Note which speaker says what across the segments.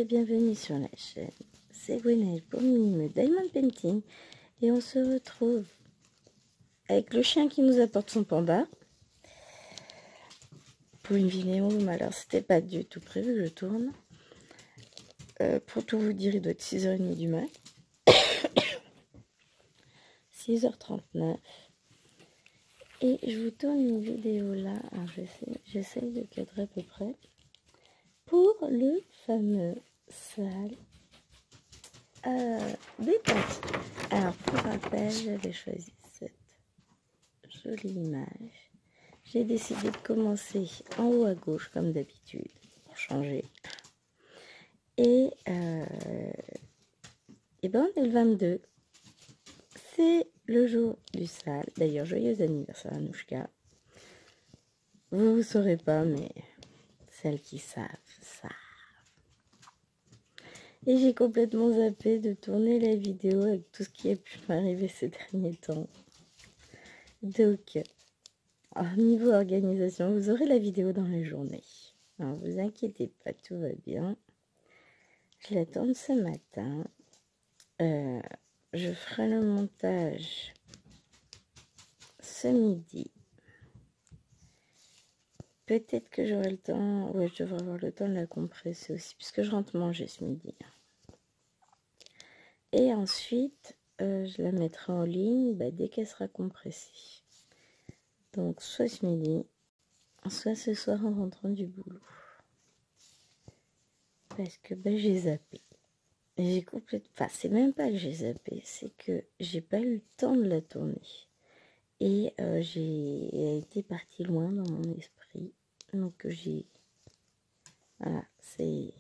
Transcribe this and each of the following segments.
Speaker 1: bienvenue sur la chaîne. C'est Gwenaëlle pour Minime Diamond Painting et on se retrouve avec le chien qui nous apporte son panda pour une vidéo, mais alors c'était pas du tout prévu que je tourne. Pour tout vous dire, il doit être 6h30 du mat. 6h39 et je vous tourne une vidéo là. Alors j'essaie de cadrer à peu près pour le fameux sale des pâtes. Alors pour rappel, j'avais choisi cette jolie image. J'ai décidé de commencer en haut à gauche comme d'habitude pour changer. Et ben on est le 22. C'est le jour du sale. D'ailleurs, joyeux anniversaire Anouchka. Vous ne saurez pas, mais celles qui savent, savent. Et j'ai complètement zappé de tourner la vidéo avec tout ce qui a pu m'arriver ces derniers temps. Donc, niveau organisation, vous aurez la vidéo dans la journée. Alors, vous inquiétez pas, tout va bien. Je la tourne ce matin. Je ferai le montage ce midi. Peut-être que j'aurai le temps. Ouais, je devrais avoir le temps de la compresser aussi, puisque je rentre manger ce midi. Et ensuite, je la mettrai en ligne dès qu'elle sera compressée. Donc, soit ce midi, soit ce soir en rentrant du boulot. Parce que j'ai zappé. J'ai complètement... Enfin, c'est même pas que j'ai zappé, c'est que j'ai pas eu le temps de la tourner. Et j'ai été partie loin dans mon esprit. Donc j'ai... Voilà, c'est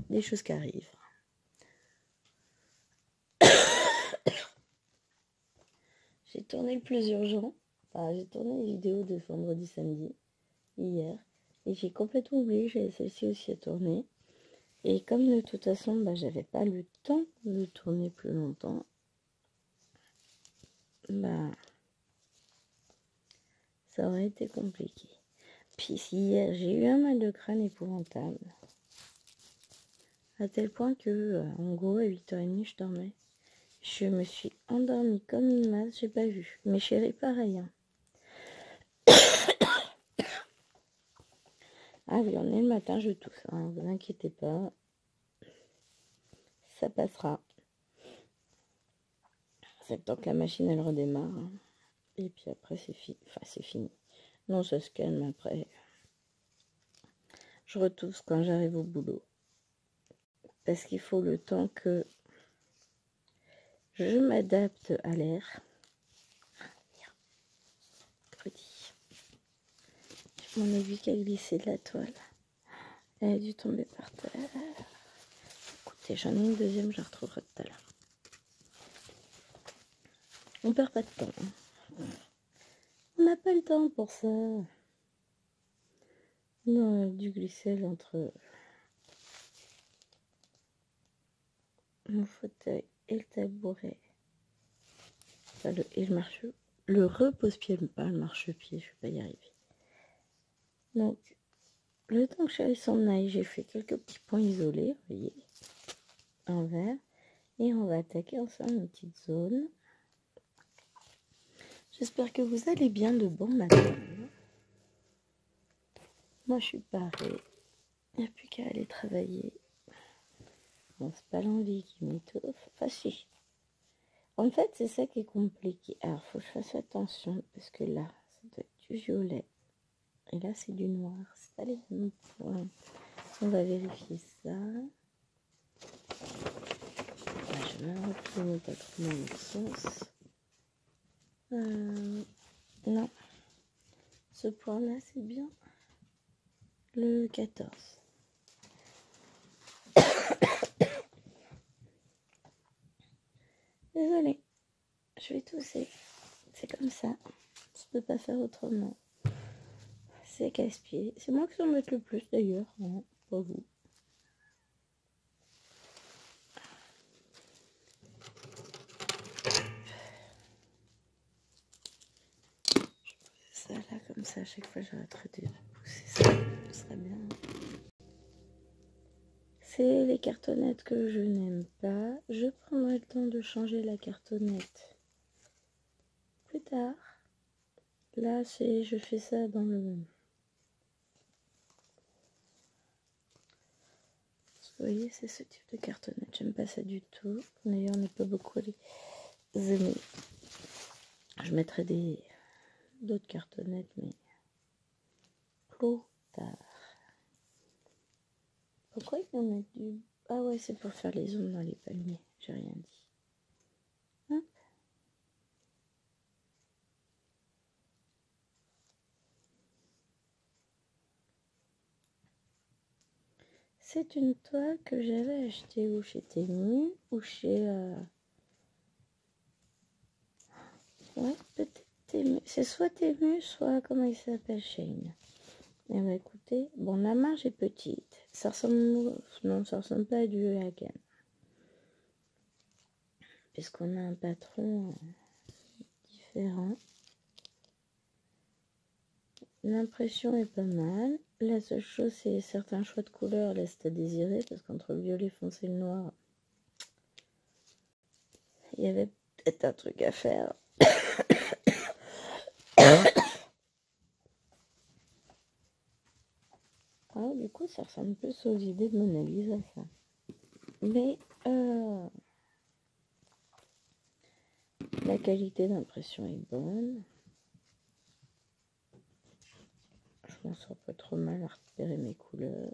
Speaker 1: des choses qui arrivent. J'ai tourné le plus urgent. Enfin, j'ai tourné les vidéos de vendredi, samedi, hier. Et j'ai complètement oublié que j'avais celle-ci aussi à tourner. Et comme de toute façon, j'avais pas le temps de tourner plus longtemps. Ça aurait été compliqué. Puis hier, j'ai eu un mal de crâne épouvantable. À tel point que, en gros, à 8h30, je dormais. Je me suis endormie comme une masse, j'ai pas vu. Mes chéris, pareil. Hein. Ah oui, on est le matin, je tousse. Hein, vous inquiétez pas. Ça passera. C'est le temps que la machine, elle redémarre. Hein. Et puis après, c'est fini. Enfin, c'est fini. Non, ça se calme après. Je retousse quand j'arrive au boulot. Parce qu'il faut le temps que je m'adapte à l'air. Je m'en ai vu qu'elle glissait de la toile. Elle a dû tomber par terre. Écoutez, j'en ai une deuxième, je la retrouverai tout à l'heure. On perd pas de temps. Hein. On n'a pas le temps pour ça. Non, elle a dû glisser entre mon fauteuil et le tabouret. Enfin, le repose-pied, pas le marche-pied, je vais pas y arriver. Donc, le temps que Chérie s'en aille, j'ai fait quelques petits points isolés, vous voyez, en vert. Et on va attaquer ensemble une petite zone. J'espère que vous allez bien de bon matin. Moi, je suis parée. Il n'y a plus qu'à aller travailler. Bon, c'est pas l'envie qui m'étouffe. Enfin, si. En fait, c'est ça qui est compliqué. Alors, il faut que je fasse attention parce que là, ça doit être du violet. Et là, c'est du noir. C'est pas les mêmes points. On va vérifier ça. Là, je vais retourner pas trop dans l'autre sens. Non. Ce point-là, c'est bien. Le 14. Désolée. Je vais tousser. C'est comme ça. Je ne peux pas faire autrement. C'est casse-pied. C'est moi qui s'en mette le plus d'ailleurs. Hein, pas vous. Je pose ça là comme ça. À chaque fois j'arrêterai de pousser ça. Ce serait bien. c'est les cartonnettes que je n'aime pas. Je prendrai le temps de changer la cartonnette plus tard. Là, je fais ça dans le... Vous voyez, c'est ce type de cartonnette. J'aime pas ça du tout. D'ailleurs, on n'est pas beaucoup les aimer. Je mettrai d'autres cartonnettes, mais plus tard. Pourquoi ils en mettent du... Ah ouais, c'est pour faire les ombres dans les palmiers. J'ai rien dit. Hein? C'est une toile que j'avais achetée ou chez Temu ou chez... Ouais, peut-être Temu. C'est soit Temu, soit comment il s'appelle, Shane. Et bah écoutez, bon, la marge est petite. Ça ressemble... Non, ça ressemble pas à du Hagan. Puisqu'on a un patron différent. L'impression est pas mal. La seule chose, c'est certains choix de couleurs laissent à désirer, parce qu'entre le violet foncé et le noir, il y avait peut-être un truc à faire. Ah, du coup, ça ressemble plus aux idées de Mona Lisa, ça. Mais la qualité d'impression est bonne. Je m'en sors pas trop mal à repérer mes couleurs.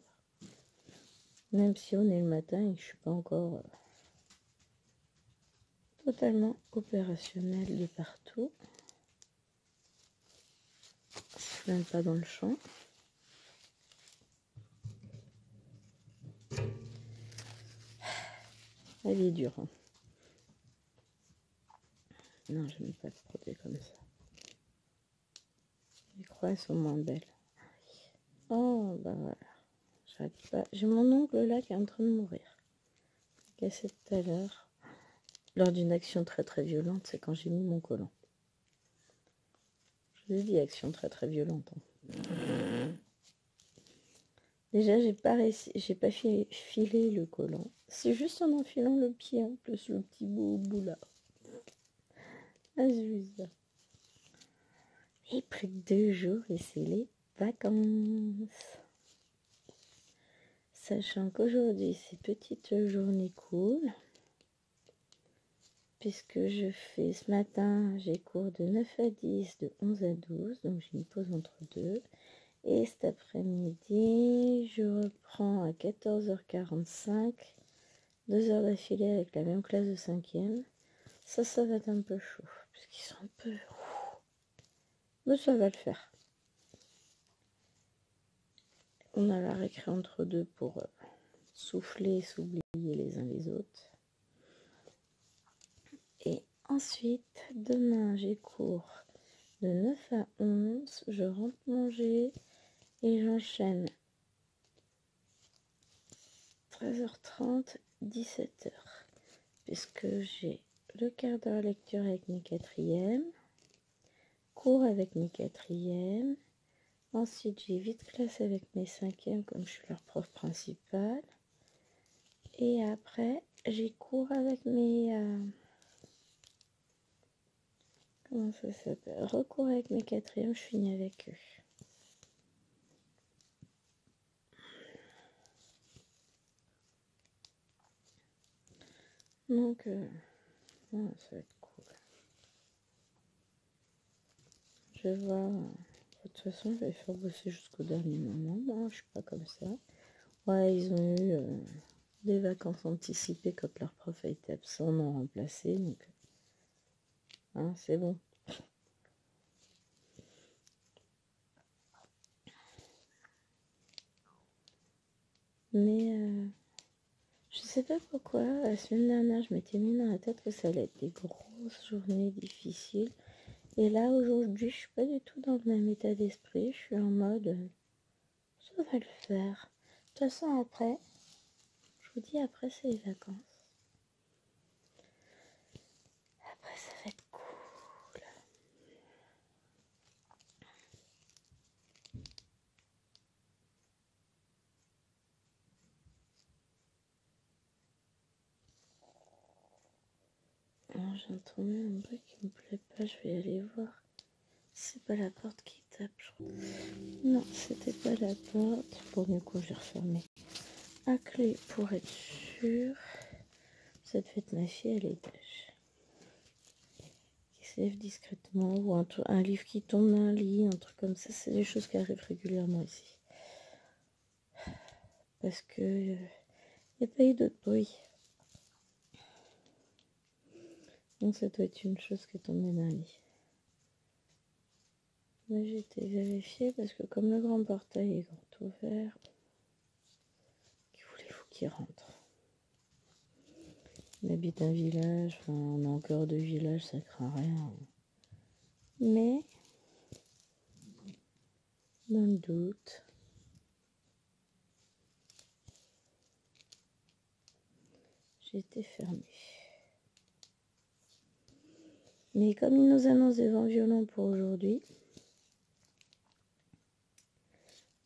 Speaker 1: Même si on est le matin et que je suis pas encore totalement opérationnelle de partout. Je suis même pas dans le champ. La vie est dure. Hein. Non, je n'aime pas le produit comme ça. Les croix sont moins belles. Oh, bah voilà. J'arrête pas. J'ai mon ongle là qui est en train de mourir. Cassé tout à l'heure. Lors d'une action très très violente, c'est quand j'ai mis mon collant. Je vous ai dit action très très violente. Hein. Déjà, j'ai pas filé le collant. C'est juste en enfilant le pied, en plus le petit bout là. Ah, j'ai vu ça. Et plus de 2 jours et c'est les vacances. Sachant qu'aujourd'hui, c'est petite journée cool. Puisque je fais ce matin, j'ai cours de 9 à 10, de 11 à 12. Donc j'ai une pause entre deux. Et cet après-midi, je reprends à 14h45, 2 heures d'affilée avec la même classe de 5e. Ça va être un peu chaud, puisqu'ils sont un peu... Mais ça va le faire. On a la récré entre deux pour souffler et s'oublier les uns les autres. Et ensuite, demain, j'ai cours de 9 à 11. Je rentre manger et j'enchaîne 13h30, 17h. Puisque j'ai le quart d'heure lecture avec mes 4e, cours avec mes 4e. Ensuite, j'ai vite classe avec mes 5e, comme je suis leur prof principal. Et après, j'ai cours avec mes... comment ça s'appelle? Recours avec mes 4e, je finis avec eux. Donc, ça va être cool. Je vais voir... De toute façon, je vais faire bosser jusqu'au dernier moment. Moi, je suis pas comme ça. Ouais, ils ont eu des vacances anticipées quand leur prof a été absent, non remplacé. Donc, hein, c'est bon. Mais je sais pas pourquoi, la semaine dernière, je m'étais mis dans la tête que ça allait être des grosses journées difficiles. Et là, aujourd'hui, je suis pas du tout dans le même état d'esprit. Je suis en mode, ça va le faire. De toute façon, après, je vous dis, après, c'est les vacances. Après, ça va être cool. j'ai entendu un bruit qui me plaît pas, je vais aller voir. C'est pas la porte qui tape, je crois. Non, c'était pas la porte. Bon, du coup, j'ai refermé à clé pour être sûr. Ça devait être ma fille à l'étage qui se lève discrètement, ou un livre qui tombe d'un lit, un truc comme ça. C'est des choses qui arrivent régulièrement ici. Parce que il n'y a pas eu d'autre bruit. Donc ça doit être une chose qui est tombée d'un lit. Là, j'ai été vérifier parce que comme le grand portail est grand ouvert, qui voulez-vous qui rentre? On habite un village, enfin, on est en cœur de village, ça craint rien. Mais, dans le doute, j'ai été fermée. Mais comme il nous annonce des vents violents pour aujourd'hui,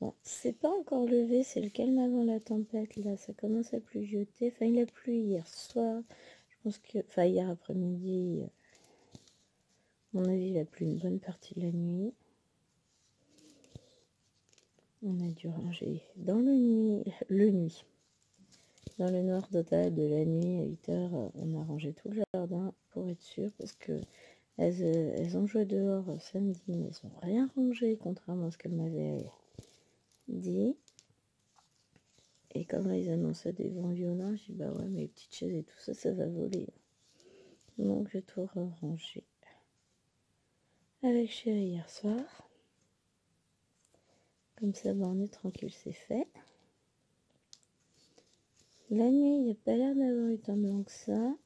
Speaker 1: bon, c'est pas encore levé, c'est le calme avant la tempête, là, ça commence à pluvioter. Enfin, il a plu hier soir, je pense que, enfin, hier après-midi, à mon avis, il a plu une bonne partie de la nuit. On a dû ranger dans le nuit. Dans le noir total de la nuit, à 8h, on a rangé tout le jardin pour être sûr, parce que elles ont joué dehors samedi, mais elles n'ont rien rangé, contrairement à ce qu'elles m'avaient dit. Et comme ils annonçaient des vents violents, j'ai dit bah ouais, mes petites chaises et tout ça, ça va voler. Donc j'ai tout rangé avec chérie hier soir. Comme ça, bah, on est tranquille, c'est fait. La nuit, il n'y a pas l'air d'avoir eu tant de vent que ça.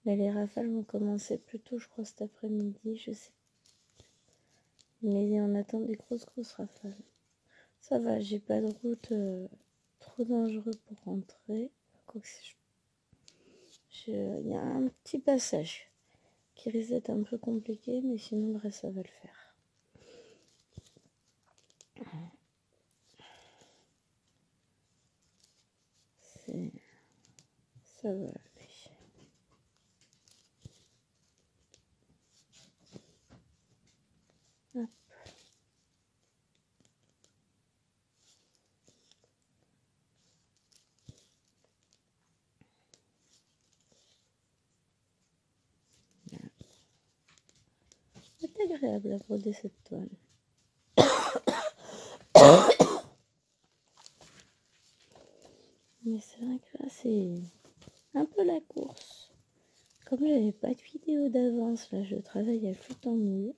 Speaker 1: Là, les rafales vont commencer plus tôt, je crois, cet après-midi, je sais. Mais on attend des grosses rafales. Ça va, j'ai pas de route trop dangereux pour rentrer. Il y a un petit passage qui risque d'être un peu compliqué, mais sinon le reste, ça va le faire. Ça va aller. Hop. C'est agréable à broder cette toile. Mais c'est vrai que là, c'est un peu la course. Comme j'avais pas de vidéo d'avance, là, je travaille à flux tendu.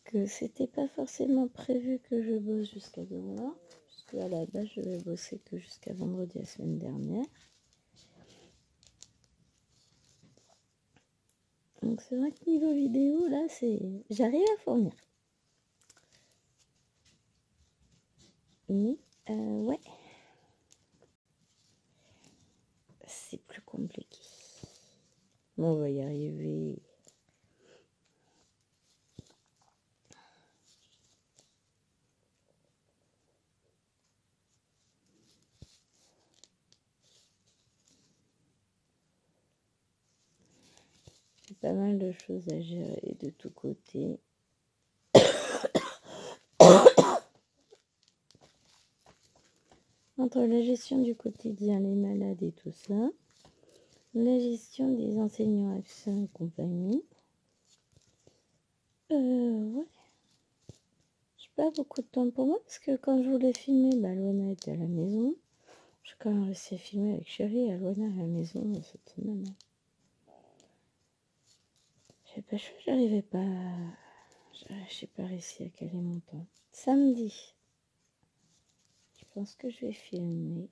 Speaker 1: Que c'était pas forcément prévu que je bosse jusqu'à demain. Puisque à la base, je vais bosser que jusqu'à vendredi la semaine dernière. Donc c'est vrai que niveau vidéo, là, j'arrive à fournir. Mais, ouais. C'est plus compliqué. Bon, on va y arriver. C'est pas mal de choses à gérer de tous côtés. Entre la gestion du quotidien, les malades et tout ça, la gestion des enseignants absents et compagnie. Ouais. J'ai pas beaucoup de temps pour moi parce que quand je voulais filmer, bah, Loana était à la maison. J'ai quand même réussi à filmer avec chérie et Loana à la maison cette semaine. J'ai pas choisi, j'arrivais pas. J'ai pas réussi à caler mon temps. Samedi, je pense que je vais filmer une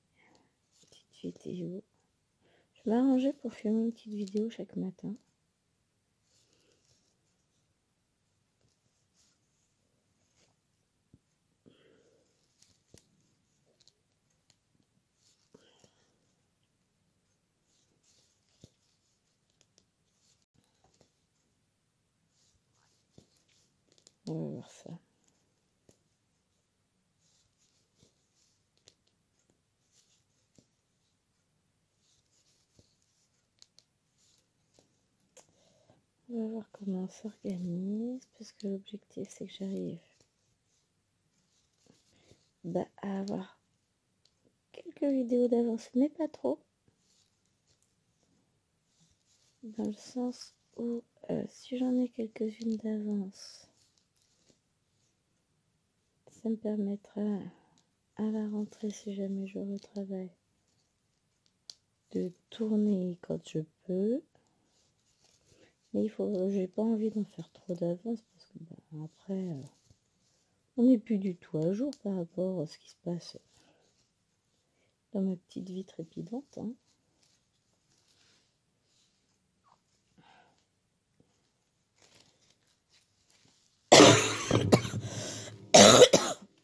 Speaker 1: petite vidéo. Je vais m'arranger pour filmer une petite vidéo chaque matin. On va voir ça. va voir comment on s'organise, parce que l'objectif c'est que j'arrive à avoir quelques vidéos d'avance, mais pas trop. Dans le sens où si j'en ai quelques-unes d'avance, ça me permettra à la rentrée, si jamais je retravaille, de tourner quand je peux. Mais j'ai pas envie d'en faire trop d'avance parce que après, on n'est plus du tout à jour par rapport à ce qui se passe dans ma petite vie trépidante. Hein.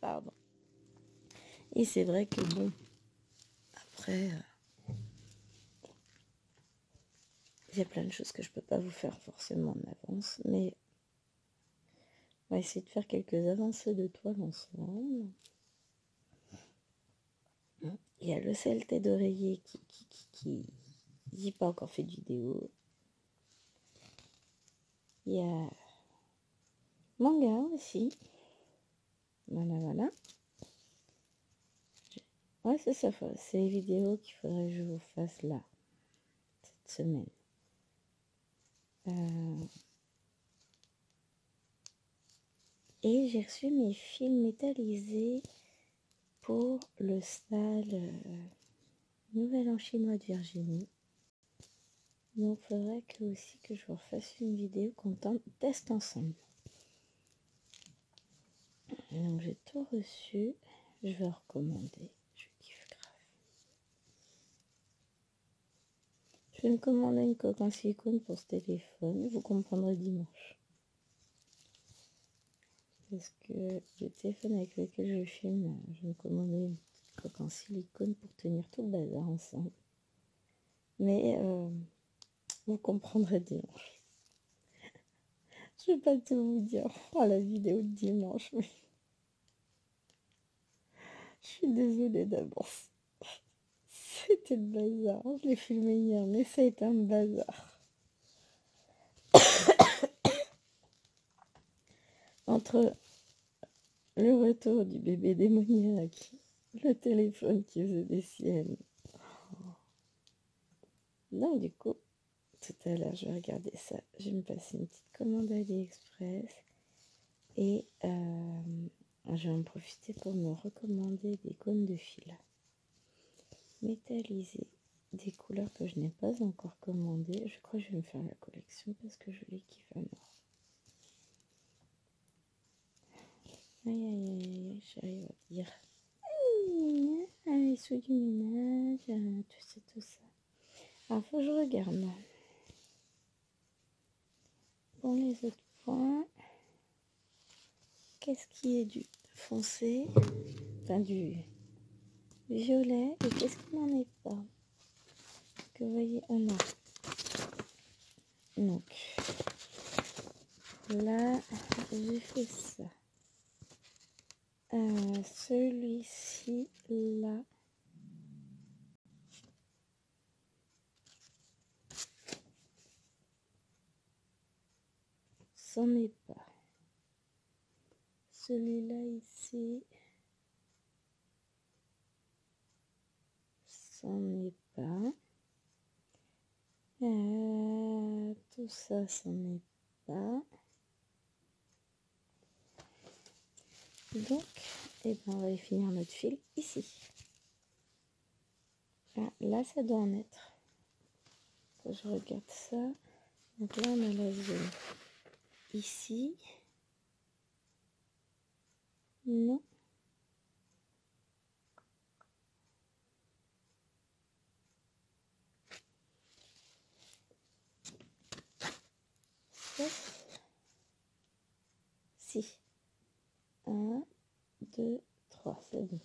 Speaker 1: Pardon. Et c'est vrai que bon, après, il y a plein de choses que je peux pas vous faire forcément en avance, mais on va essayer de faire quelques avancées de toile ensemble. Il y a le CLT d'oreiller qui n'a pas encore fait de vidéo. Il y a manga aussi. Voilà. Ouais, c'est ça. C'est les vidéos qu'il faudrait que je vous fasse là, cette semaine. Et j'ai reçu mes fils métallisés pour le style Nouvel An chinois de Virginie. Donc il faudrait aussi que je vous refasse une vidéo qu'on teste ensemble. Donc j'ai tout reçu. Je vais recommander. Je kiffe grave. Je vais me commander une coque en silicone pour ce téléphone. Vous comprendrez dimanche. Parce que le téléphone avec lequel je filme, je vais me commander une petite coque en silicone pour tenir tout le bazar ensemble. Mais vous comprendrez dimanche. Je vais pas tout vous dire la vidéo de dimanche, mais je suis désolée d'avance. C'était le bazar. Je l'ai filmé hier, mais ça a été un bazar. Entre le retour du bébé démoniaque, le téléphone qui faisait des siennes. Donc du coup, tout à l'heure, je vais regarder ça. Je vais me passer une petite commande AliExpress. Et je vais en profiter pour me recommander des cônes de fil métallisés, des couleurs que je n'ai pas encore commandées. Je crois que je vais me faire la collection parce que je les kiffe à mort. Aïe, j'arrive à dire. Les sous du ménage, tout ça. Alors, faut que je regarde. Pour les autres points, qu'est-ce qui est du foncé, enfin du violet, et qu'est-ce qui n'en est pas? Que vous voyez, oh non. Donc, là, j'ai fait ça. Celui-ci, là. C'en est pas. Celui-là, ici. C'en est pas. Tout ça, c'en est pas. Donc, eh ben, on va finir notre fil ici. Là, ça doit en être. Quand je regarde ça. Donc là, on a la zone ici. Non. Si. 1, 2, 3, c'est bon.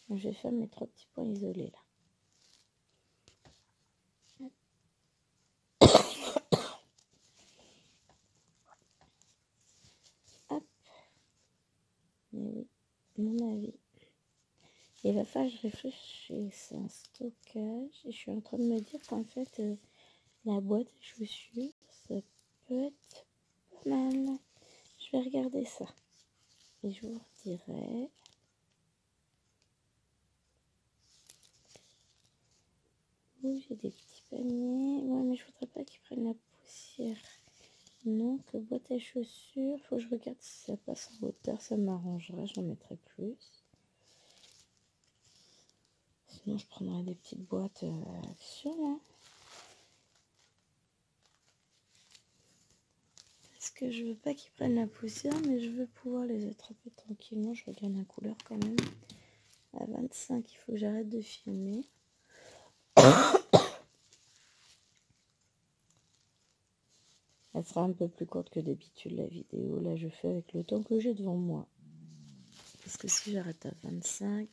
Speaker 1: Donc, je vais faire mes 3 petits points isolés là. Hop. Mais oui, mon avis. Il va falloir que je réfléchisse à un stockage. Et je suis en train de me dire qu'en fait, la boîte à chaussures, ça peut être pas mal. Je vais regarder ça. Et je vous redirai. Oui, j'ai des petits paniers. Ouais, mais je voudrais pas qu'ils prennent la poussière. Donc, boîte à chaussures. Faut que je regarde si ça passe en hauteur. Ça m'arrangera. J'en mettrai plus. Sinon, je prendrai des petites boîtes action. Hein. Parce que je veux pas qu'ils prennent la poussière, mais je veux pouvoir les attraper tranquillement. Je regarde la couleur quand même. À 25, il faut que j'arrête de filmer. Elle sera un peu plus courte que d'habitude la vidéo. Là, je fais avec le temps que j'ai devant moi. Parce que si j'arrête à 25,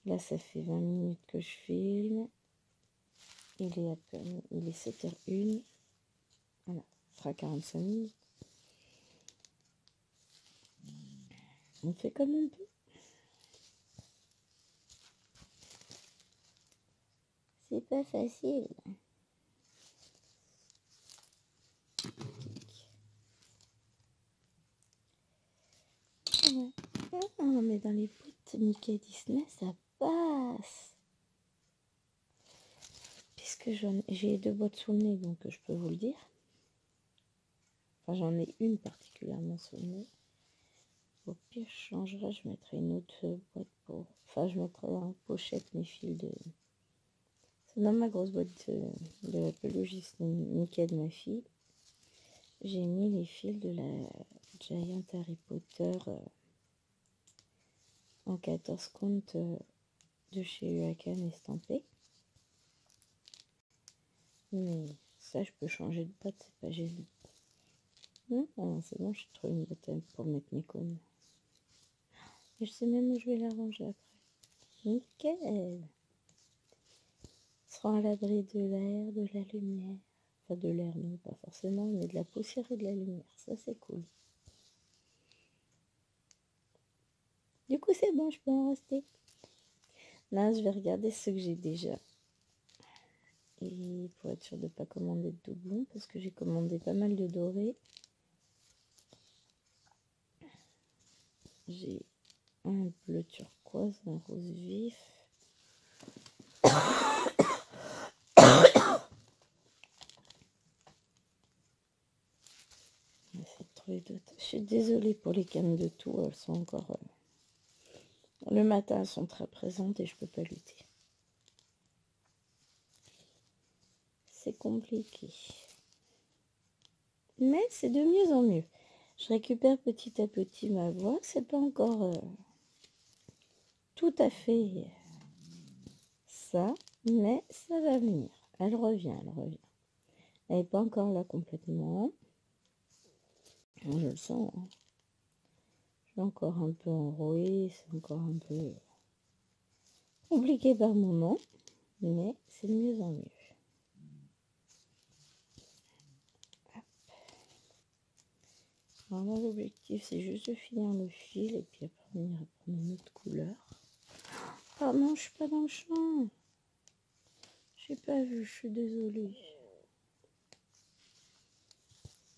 Speaker 1: là, ça fait 20 minutes que je filme. Il est 7h01. Voilà, ça fera 45 minutes. On fait comme on peut. C'est pas facile. Ouais. Ah, mais dans les boîtes Mickey Disney, ça passe. Puisque j'ai 2 boîtes sous le nez, donc je peux vous le dire. Enfin, j'en ai une particulièrement sous le nez. Au pire, je changerai, je mettrai une autre boîte pour... Enfin, je mettrai en pochette mes fils de... C'est dans ma grosse boîte de la peluche Mickey de ma fille. J'ai mis les fils de la Giant Harry Potter en 14 comptes de chez Huracan estampé. Mais ça, je peux changer de boîte, c'est pas gênant. Non, c'est bon, j'ai trouvé une boîte pour mettre mes cônes. Et je sais même où je vais la ranger après. Nickel! Sera à l'abri de l'air, de la lumière. Enfin, de l'air, non, pas forcément, mais de la poussière et de la lumière. Ça, c'est cool. Du coup, c'est bon, je peux en rester. Là, je vais regarder ce que j'ai déjà. Et pour être sûr de ne pas commander de doublons, parce que j'ai commandé pas mal de dorés. J'ai un bleu turquoise, un rose vif. Je suis désolée pour les cannes de tout, elles sont encore... Le matin, elles sont très présentes et je peux pas lutter. C'est compliqué. Mais c'est de mieux en mieux. Je récupère petit à petit ma voix. C'est pas encore tout à fait ça, mais ça va venir. Elle revient, elle revient. Elle n'est pas encore là complètement. Je le sens. Hein. Je suis encore un peu enrouée. C'est encore un peu compliqué par moment, mais c'est de mieux en mieux. Alors là, l'objectif, c'est juste de finir le fil et puis après, on ira prendre une autre couleur. Ah non, je suis pas dans le champ. J'ai pas vu, je suis désolée.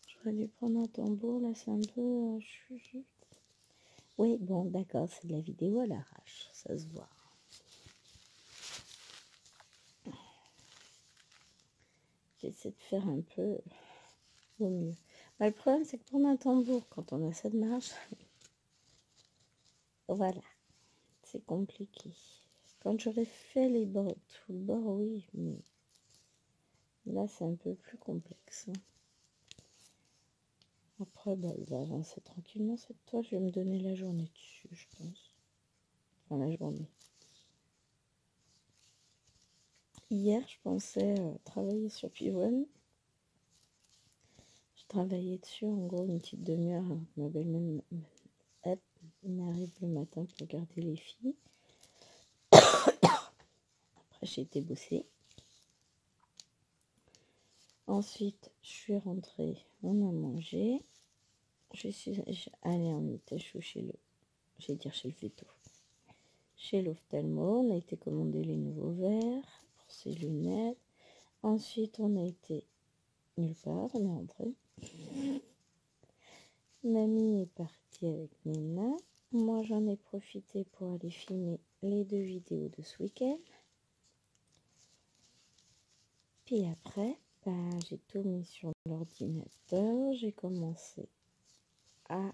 Speaker 1: J'aurais dû prendre un tambour, là, c'est un peu... Oui, bon, d'accord, c'est de la vidéo à l'arrache, ça se voit. J'essaie de faire un peu au mieux. Bah, le problème, c'est que prendre un tambour, quand on a ça de marche, voilà, c'est compliqué. Quand j'aurais fait les bords, tout le bord, oui, mais là, c'est un peu plus complexe. Hein. Après, bah, elle va avancer tranquillement cette toile. Je vais me donner la journée dessus, je pense. Enfin, la journée. Hier, je pensais travailler sur P1. Je travaillais dessus, en gros, une petite demi-heure. Ma belle-mère m'arrive le matin pour garder les filles. Après, j'ai été bosser. Ensuite, je suis rentrée, on a mangé. Je suis allée en Itachi chez le veto. Chez l'ophtalmo, on a été commander les nouveaux verres pour ses lunettes. Ensuite, on a été nulle part, on est rentré. Mamie est partie avec Nina. Moi, j'en ai profité pour aller filmer les 2 vidéos de ce week-end. Puis après, j'ai tout mis sur l'ordinateur. J'ai commencé à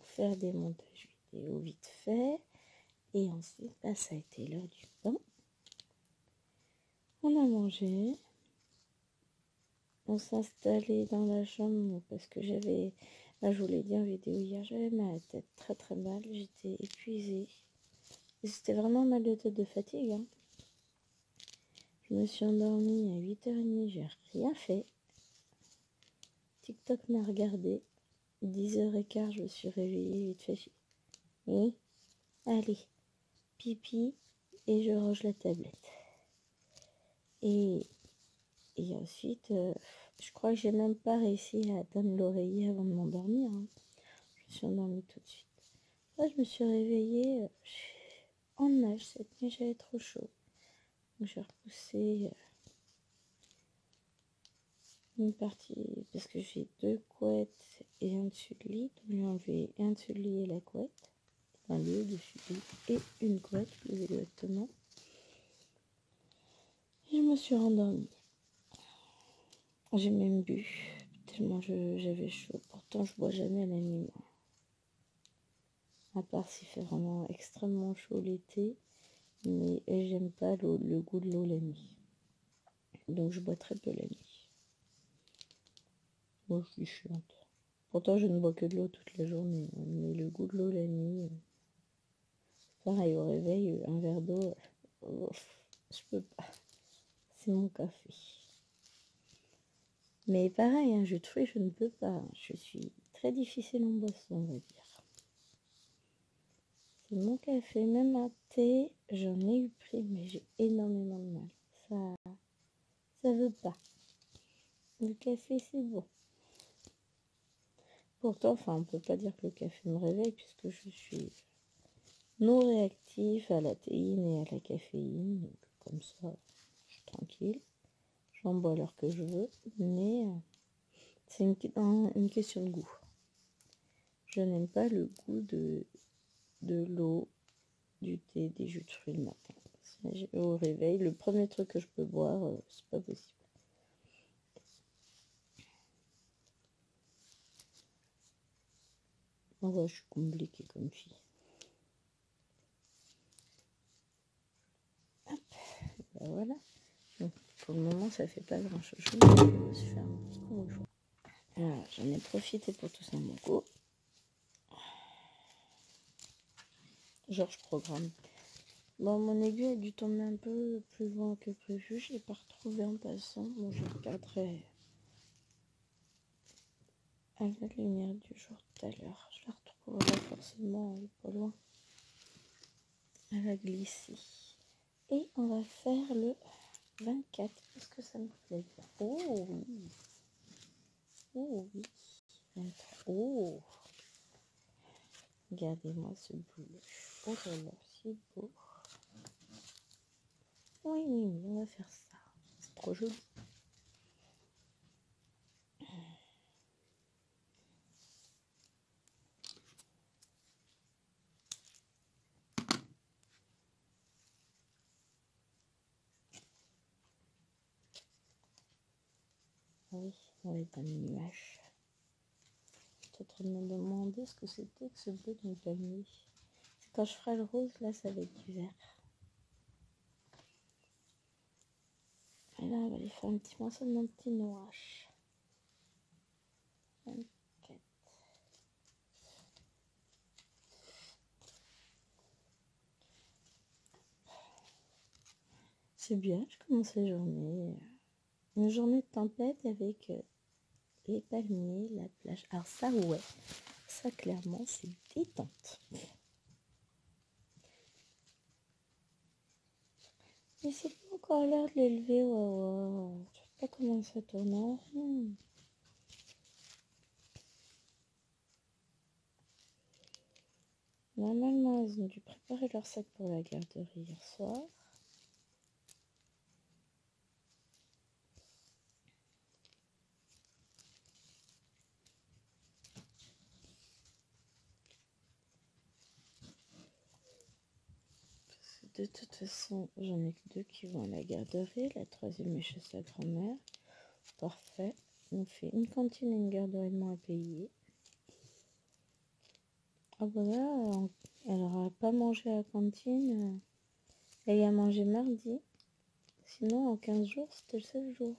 Speaker 1: faire des montages vidéo vite fait. Et ensuite, ça a été l'heure du bain. On a mangé. On s'est installé dans la chambre parce que j'avais, je vous l'ai dit en vidéo hier, j'avais ma tête très très mal. J'étais épuisée. Et c'était vraiment mal de tête de fatigue. Hein. Je me suis endormie à 8h30, j'ai rien fait. TikTok m'a regardé. 10h15, je me suis réveillée vite fait. Oui, allez, pipi, et je range la tablette. Et ensuite, je crois que j'ai même pas réussi à atteindre l'oreiller avant de m'endormir. Hein. Je me suis endormie tout de suite. Là, je me suis réveillée en nage cette nuit, j'avais trop chaud. Donc j'ai repoussé une partie, parce que j'ai 2 couettes et un dessus de lit. Donc j'ai enlevé un dessus de lit et la couette. Un lit, dessus de lit et une couette, plus exactement. Et je me suis rendormie. J'ai même bu, tellement j'avais chaud. Pourtant, je bois jamais la nuit. À part s'il fait vraiment extrêmement chaud l'été. Mais j'aime pas le goût de l'eau la nuit. Donc je bois très peu la nuit. Moi, je suis chiante. Pourtant, je ne bois que de l'eau toute la journée. Mais le goût de l'eau la nuit, pareil, au réveil, un verre d'eau, je peux pas. C'est mon café. Mais pareil, un jus de fruits, je ne peux pas. Je suis très difficile en boisson, on va dire. C'est mon café. Même un thé, j'en ai eu pris, mais j'ai énormément de mal. Ça veut pas. Le café, c'est bon. Pourtant, on peut pas dire que le café me réveille, puisque je suis non réactif à la théine et à la caféine. Donc, comme ça, je suis tranquille. J'en bois l'heure que je veux, mais c'est une question de goût. Je n'aime pas le goût de l'eau, du thé, des jus de fruits le matin. Au réveil, le premier truc que je peux boire, c'est pas possible. Je suis compliquée comme fille. Hop, voilà. Donc, pour le moment, ça fait pas grand chose. Je vais se faire un petit coup une fois. Alors, j'en ai profité pour tousser mon coup. Genre, je programme. Bon, mon aiguille a dû tomber un peu plus loin que prévu. Je l'ai pas retrouvé en passant. Bon, je regarderai à la lumière du jour tout à l'heure. Je la retrouverai forcément pas loin. Elle a glissé. Et on va faire le 24 parce que ça me plaît bien. Oh oui. Oh oui. 23. Oh. Regardez-moi ce bleu. Oh là là, c'est beau. Oui, on va faire ça. C'est trop joli. Oui, on va être dans les nuages. J'étais en train de me demander ce que c'était que ce bleu dans le palmier. Quand je ferai le rose, là, ça va être du vert. Et là, on va aller faire un petit morceau de mon petit nuage. 24. C'est bien, je commence la journée. Une journée de tempête avec les palmiers, la plage. Alors ça, ouais. Ça, clairement, c'est détente. Mais c'est pas encore l'heure de l'élever, ouais. Je sais pas comment ça tourne. Normalement, ils ont dû préparer leur sac pour la garderie hier soir. de toute façon, j'en ai que 2 qui vont à la garderie. La 3e est chez sa grand-mère. Parfait. On fait une cantine et une garderie de moins à payer. Ah bah là, elle n'aura pas mangé à la cantine. Elle y a mangé mardi. Sinon, en 15 jours, c'était le seul jour.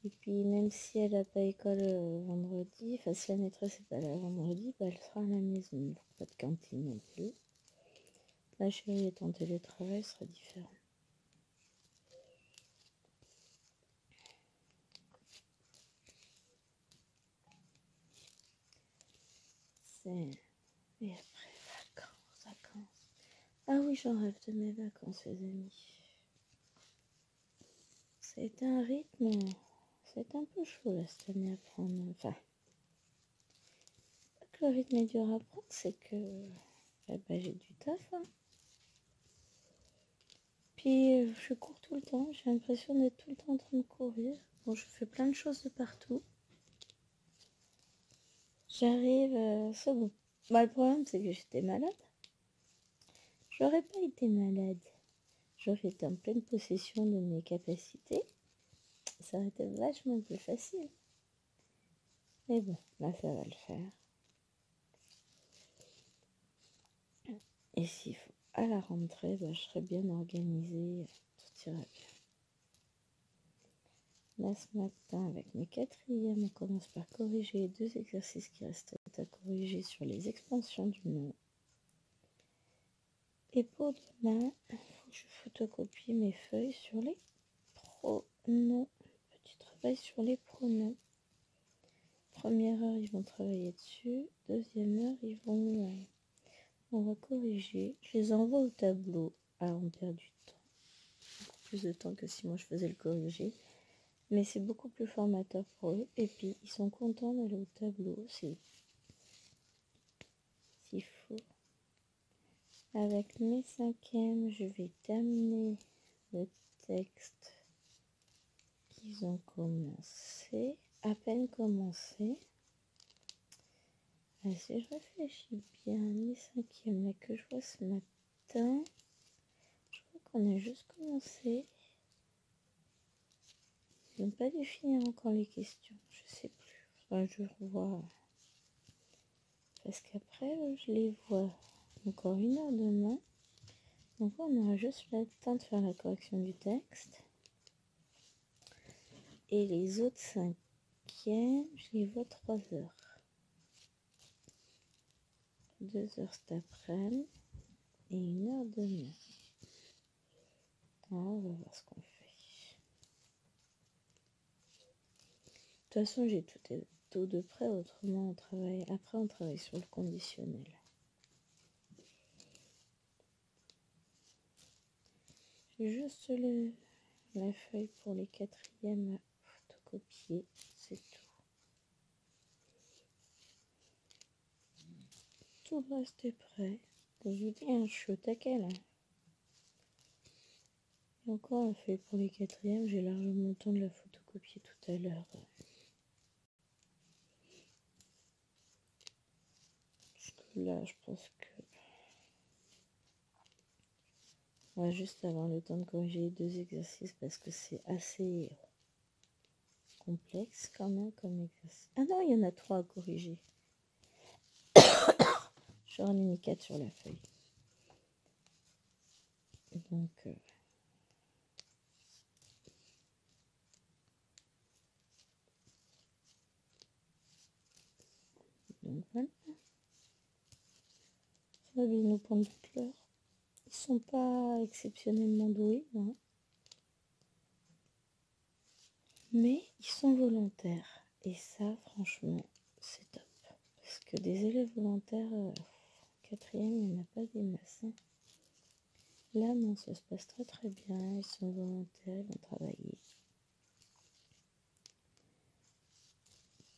Speaker 1: Et puis, même si elle n'a pas école vendredi, enfin, si la maîtresse n'est pas là vendredi, bah, elle sera à la maison. Donc, pas de cantine non plus. La chérie est en télétravail, ce sera différent. Et après, vacances. Ah oui, j'en rêve de mes vacances, les amis. Ça a été un rythme, c'est un peu chaud là cette année à prendre. Enfin, pas que le rythme est dur à prendre, c'est que j'ai du taf. Hein. Puis je cours tout le temps, j'ai l'impression d'être tout le temps en train de courir. Bon, je fais plein de choses de partout. J'arrive, c'est bon. Bah, le problème, c'est que j'étais malade. J'aurais pas été malade. J'aurais été en pleine possession de mes capacités. Ça aurait été vachement plus facile. Mais bon, là, ça va le faire. Et s'il faut à la rentrée, bah, je serai bien organisée. Tout ira bien. Là, ce matin, avec mes 4e, on commence par corriger les 2 exercices qui restent à corriger sur les expansions du nom. Et pour demain, il faut que je photocopie mes feuilles sur les pronoms. Petit travail sur les pronoms. Première heure, ils vont travailler dessus. Deuxième heure, on va corriger. Je les envoie au tableau. Alors, on perd du temps. Beaucoup plus de temps que si moi je faisais le corriger. Mais c'est beaucoup plus formateur pour eux. Et puis, ils sont contents d'aller au tableau. C'est fou. Avec mes 5e, je vais terminer le texte qu'ils ont commencé. À peine commencé. Si je réfléchis bien, mes 5e, là que je vois ce matin, je crois qu'on a juste commencé. Ils n'ont pas dû finir encore les questions, je sais plus. Enfin, je revois. Parce qu'après, je les vois encore 1 heure demain. Donc on aura juste le temps de faire la correction du texte. Et les autres 5e, je les vois 3 heures. 2 heures cet après-midi et 1 heure demain. Alors, on va voir ce qu'on fait. De toute façon, j'ai tout de près, autrement on travaille. Après, on travaille sur le conditionnel. J'ai juste la feuille pour les 4e à photocopier, c'est tout. Tout le reste est prêt. Comme je vous dis, je suis au taquet là. Et encore la feuille pour les 4e, j'ai largement le temps de la photocopier tout à l'heure. Là, je pense que on va juste avoir le temps de corriger les 2 exercices parce que c'est assez complexe quand même comme exercice. Ah non, il y en a 3 à corriger. J'en ai mis 4 sur la feuille. Donc, voilà. Ça va bien nous prendre toute l'heure. Ils sont pas exceptionnellement doués, hein. Mais ils sont volontaires. Et ça, franchement, c'est top. Parce que des élèves volontaires, 4e, il n'y en a pas des masses. Hein. Là, non, ça se passe très très bien. Ils sont volontaires, ils vont travailler.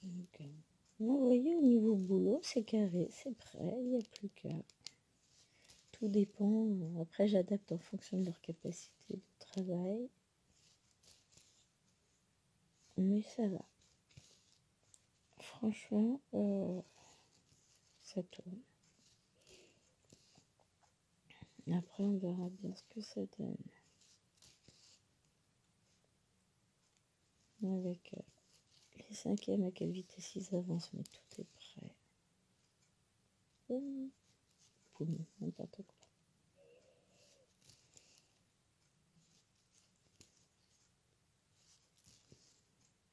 Speaker 1: Donc, vous voyez, au niveau boulot, c'est carré, c'est prêt, il n'y a plus qu'à. Tout dépend. Après, j'adapte en fonction de leur capacité de travail. Mais ça va. Franchement, ça tourne. Après, on verra bien ce que ça donne. Avec les cinquièmes, à quelle vitesse ils avancent, mais tout est prêt. Boum, n'importe quoi.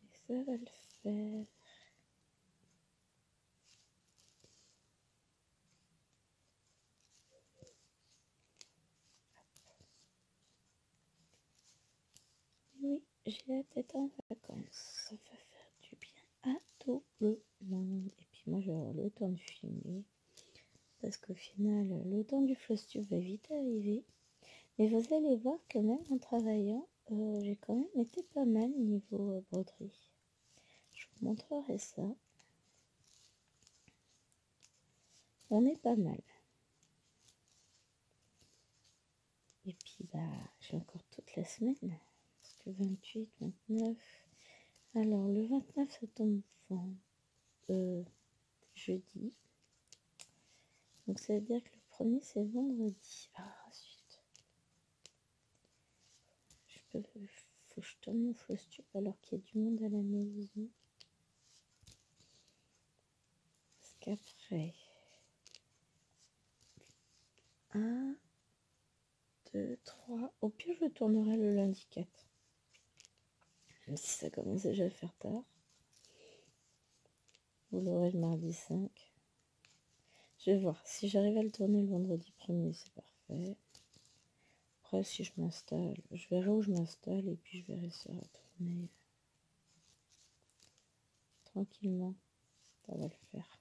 Speaker 1: Et ça va le faire. Oui, j'ai la tête en vacances. Ça va faire du bien à tout le monde. Et puis moi, je vais avoir le temps de filmer. Parce qu'au final, le temps du FlowStube va vite arriver. Mais vous allez voir que même en travaillant, j'ai quand même été pas mal niveau broderie. Je vous montrerai ça. On est pas mal. Et puis, bah, j'ai encore toute la semaine. Parce que 28, 29... Alors, le 29, ça tombe jeudi. Donc, ça veut dire que le premier, c'est vendredi. Ah, zut. Faut que je tourne mon FlowStube alors qu'il y a du monde à la maison. Parce qu'après... 1, 2, 3... Au pire, je tournerai le lundi 4. Même si ça commence déjà à faire tard. Vous l'aurez le mardi 5. Je vais voir. Si j'arrive à le tourner le vendredi 1er, c'est parfait. Après, si je m'installe, je verrai où je m'installe et puis je vais réussir à tourner tranquillement. Ça va le faire.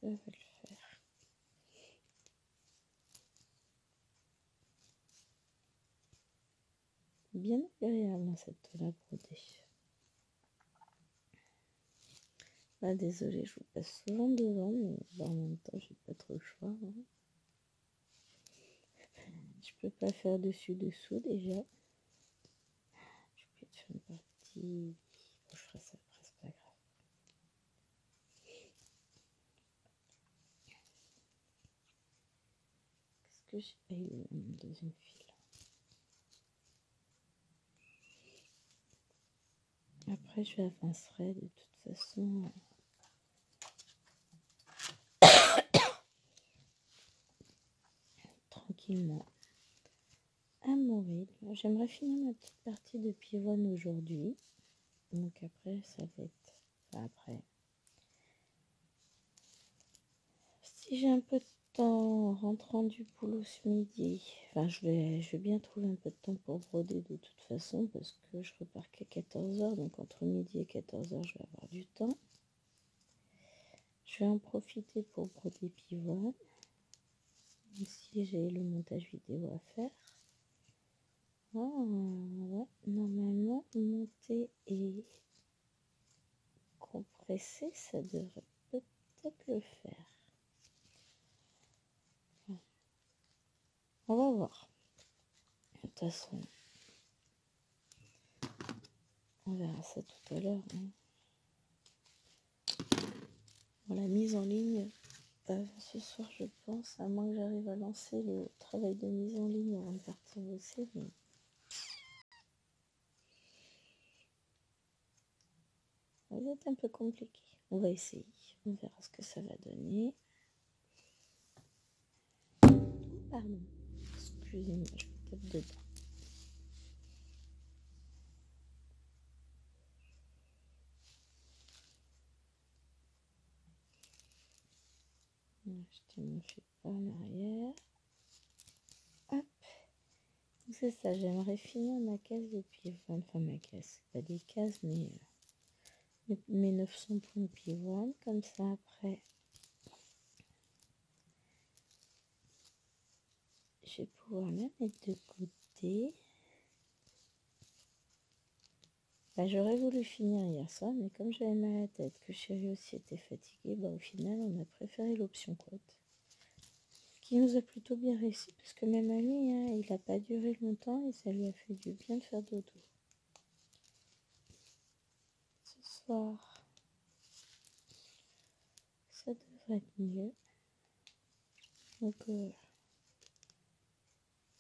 Speaker 1: Ça va le faire. Bien agréable cette toile à broder. Ah, désolée, je vous passe souvent devant, mais bah, en même temps, j'ai pas trop le choix. Hein. Je peux pas faire dessus-dessous déjà. Je peux te faire une partie. Bon, je ferai ça après, c'est pas grave. Qu'est-ce que j'ai pas eu mon deuxième fil? Après, je avancerai de toute façon. Tranquillement. À mon rythme. J'aimerais finir ma petite partie de pivoine aujourd'hui. Donc après, ça va être... Enfin, après. Si j'ai un peu de temps en rentrant du boulot ce midi, enfin je vais bien trouver un peu de temps pour broder de toute façon parce que je repars qu'à 14h, donc entre midi et 14h je vais avoir du temps. Je vais en profiter pour broder pivoine, même si j'ai le montage vidéo à faire. Ah, ouais, normalement monter et compresser, ça devrait peut-être le faire. On va voir. De toute façon, on verra ça tout à l'heure. Hein. Bon, la mise en ligne, ce soir je pense, à moins que j'arrive à lancer le travail de mise en ligne avant de partir bosser. Mais... ça va être un peu compliqué. On va essayer. On verra ce que ça va donner. Pardon. Excusez-moi, je me tape dedans. Je tiens mon fil par l'arrière. Hop. C'est ça, j'aimerais finir ma case de pivoine. Enfin, ma case, c'est pas des cases, mais mes 900 points de pivoine. Comme ça, après, je vais pouvoir la mettre de côté. Bah, j'aurais voulu finir hier soir, mais comme j'avais mal à la tête, que chérie aussi était fatiguée, bah, au final, on a préféré l'option quote. Ce qui nous a plutôt bien réussi, parce que même à lui, hein, il n'a pas duré longtemps et ça lui a fait du bien de faire dodo. Ce soir, ça devrait être mieux. Donc,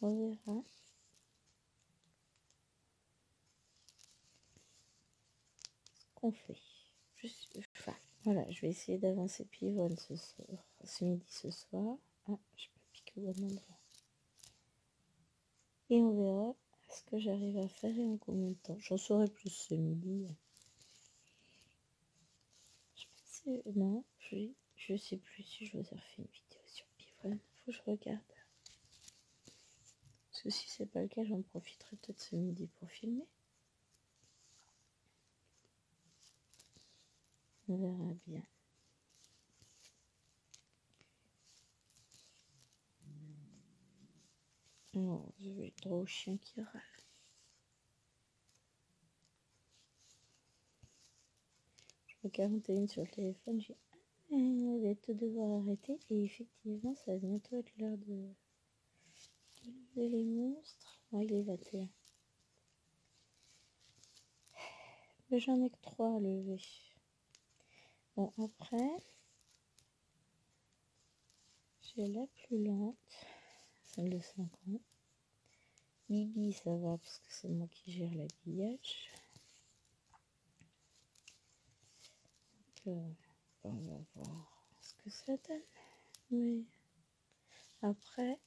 Speaker 1: on verra. Qu'on fait. Enfin, voilà, je vais essayer d'avancer Pivoine ce soir, ce midi, ce soir. Ah, je peux piquer au bon endroit. Et on verra ce que j'arrive à faire et en combien de temps. J'en saurai plus ce midi. Je pense que non, je sais plus si je vous ai refait une vidéo sur Pivoine. Faut que je regarde. Parce que si c'est pas le cas, j'en profiterai peut-être ce midi pour filmer. On verra bien. Non, je vais le droit au chien qui râle. Je vois 41 sur le téléphone, j'ai elle va tout devoir arrêter. Et effectivement, ça va bientôt être l'heure de lever les monstres. Ouais, il est 21. Mais j'en ai que 3 à lever. Bon, après, j'ai la plus lente, celle de 5 ans. Bibi, ça va parce que c'est moi qui gère l'habillage. Donc, on va voir ce que ça donne. Mais après,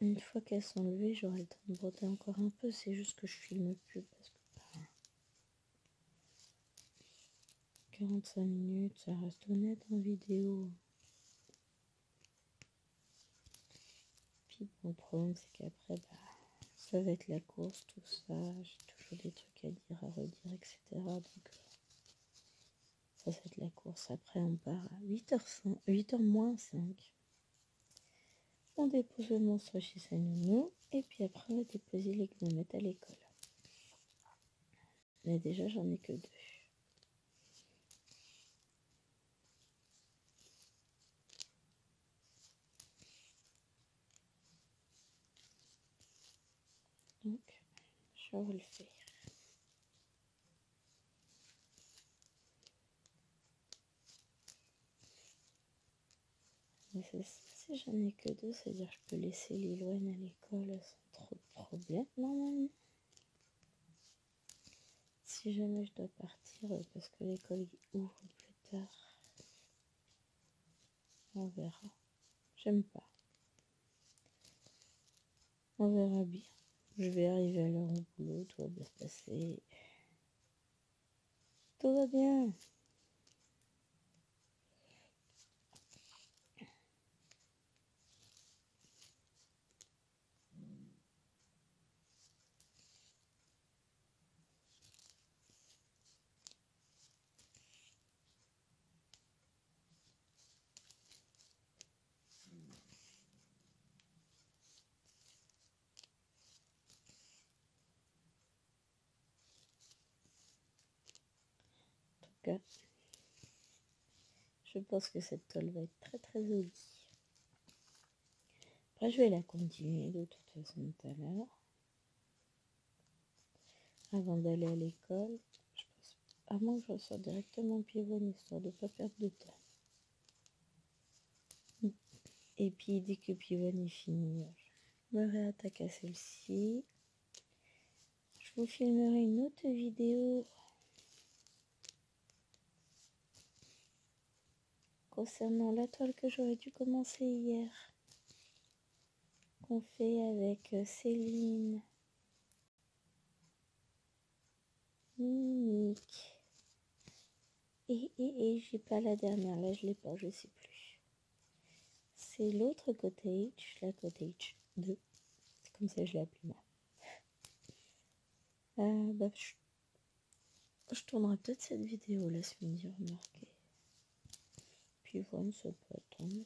Speaker 1: une fois qu'elles sont levées, j'aurai le temps de broder encore un peu. C'est juste que je filme plus parce que 45 minutes, ça reste honnête en vidéo. Puis bon, le problème c'est qu'après, ça va être la course, tout ça. J'ai toujours des trucs à dire, à redire, etc. Donc ça va être la course. Après, on part à 8h moins 5. On dépose le monstre chez sa nounou. Et puis après, on va déposer les gnomettes à l'école. Mais déjà, j'en ai que 2. Donc, je vais le faire. Mais si j'en ai que 2, c'est-à-dire que je peux laisser Liloine à l'école sans trop de problèmes, normalement. Si jamais je dois partir parce que l'école ouvre plus tard, on verra. J'aime pas. On verra bien. Je vais arriver à l'heure au boulot, tout va bien se passer. Tout va bien. En tout cas, je pense que cette toile va être très très jolie. Après, je vais la continuer de toute façon tout à l'heure. Avant d'aller à l'école, je pense, à moins que je ressors directement Pivoine, histoire de ne pas perdre de temps. Et puis, dès que Pivoine est fini, je me réattaque à celle-ci. Je vous filmerai une autre vidéo concernant la toile que j'aurais dû commencer hier. Qu'on fait avec Céline, Mimique. Et j'ai pas la dernière, là je l'ai pas, je sais plus. C'est l'autre cottage, la cottage 2. C'est comme ça que je l'ai appelée moi. Je tournerai peut-être cette vidéo là ce midi, remarquez. Puis voilà, ça peut attendre.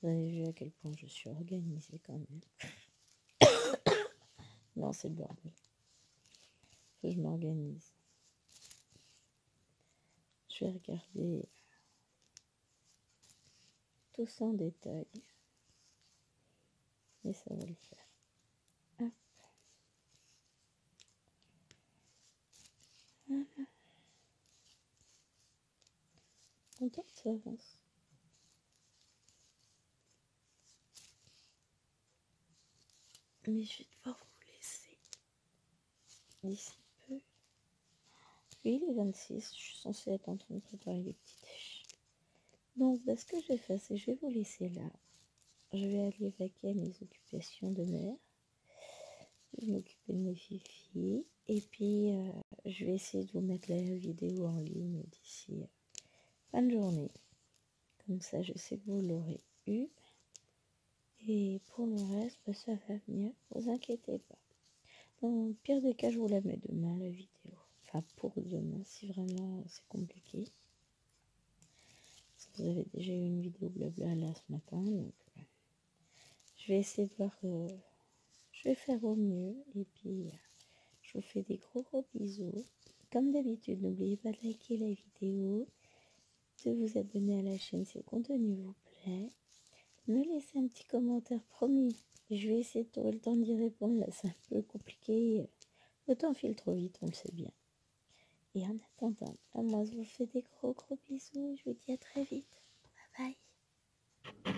Speaker 1: Vous avez vu à quel point je suis organisée quand même. Non, c'est le bordel. Faut que je m'organise. Je vais regarder tout ça en détail. Et ça va le faire. Hop. Voilà. contente, ça avance. Mais je vais devoir vous laisser d'ici peu. Oui, les 26, je suis censée être en train de préparer les petits déj. Donc, ce que je vais faire, c'est que je vais vous laisser là. Je vais aller vaquer à mes occupations de mère. Je vais m'occuper de mes filles. Et puis, je vais essayer de vous mettre la vidéo en ligne d'ici fin de journée. Comme ça, je sais que vous l'aurez eu. Et pour le reste, ça va venir. Vous inquiétez pas. Dans le pire des cas, je vous la mets demain, la vidéo. Enfin, pour demain, si vraiment c'est compliqué. Vous avez déjà eu une vidéo blabla là ce matin. Donc, je vais essayer de voir... je vais faire au mieux. Et puis, je vous fais des gros bisous. Comme d'habitude, n'oubliez pas de liker la vidéo, de vous abonner à la chaîne si le contenu vous plaît. Me laisser un petit commentaire, promis. Je vais essayer de trouver le temps d'y répondre. Là, c'est un peu compliqué. Le temps file trop vite, on le sait bien. Et en attendant, moi, je vous fais des gros bisous. Je vous dis à très vite. Bye bye.